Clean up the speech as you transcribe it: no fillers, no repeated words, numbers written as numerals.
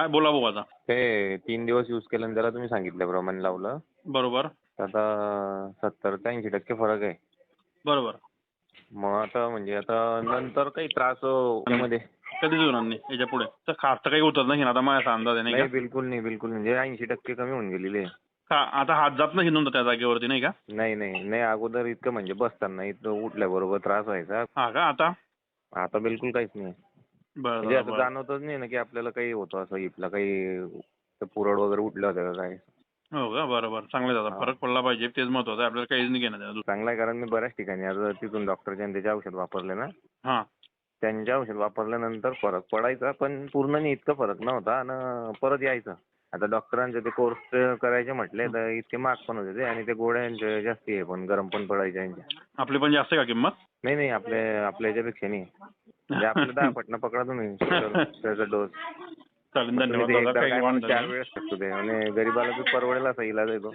काय बोला भाऊ आता. ते 3 दिवस यूज केल्यानंतर जरा तुम्ही सांगितल्याप्रमाणे लावलं बरोबर तर आता 70 ते 80% फरक आहे. बरोबर. मग आता म्हणजे आता नंतर काही त्रास त्यामध्ये कधीच होणार नाही याच्या पुढे. तर खास तर काही होतच नाही ना आता माझा अंदाज आहे नाही नाही, का. बिलकुल नाही, बिलकुल म्हणजे 80% कमी होऊन गेलेली आहे. आता हात जात नाही नोंद त्या जागेवरती नाही का. नाही नाही नाही, अगोदर इतकं म्हणजे बसताना इथं उठल्याबरोबर त्रास व्हायचा. हा का आता. आता बिलकुल काहीच नाही. म्हणजे बरं असं बरं. जाणवतच नाही ना की आपल्याला काही होतं असं हिपला काही पुरड वगैरे उठल्या होत्या का काय. हो का. बरं बरं. चांगलं आहे दादा. फरक पडला पाहिजे तेच महत्वाचं आहे. आपल्याला काहीच नाही घेणं देणं. चांगला आहे, कारण मी बऱ्याच ठिकाणी आता तिथून डॉक्टरच्या त्याचे औषध वापरले ना. हा. त्यांचे औषध वापरल्यानंतर फरक पडायचा, पण पूर्ण नाही इतका फरक नव्हता आणि परत यायचं. आता डॉक्टरांचे ते कोर्स करायचे म्हटले तर इतके महाग पण होते ते, आणि ते गोळ्यांचे जास्ती आहे पण गरम पण पडायचे यांच्या. आपली पण जास्त का किंमत. नाही नाही, आपल्या याच्यापेक्षा नाही. म्हणजे आपलं 10 पटना पकडा तुम्ही त्याचा डोस. चालेल. तुम्ही धन्यवाद ते दादा. एकदा काही काय म्हणून वाटत 4 नाही. वेळेस शकतो ते, आणि गरीबाला बी परवडेल असा इलाज आहे तो.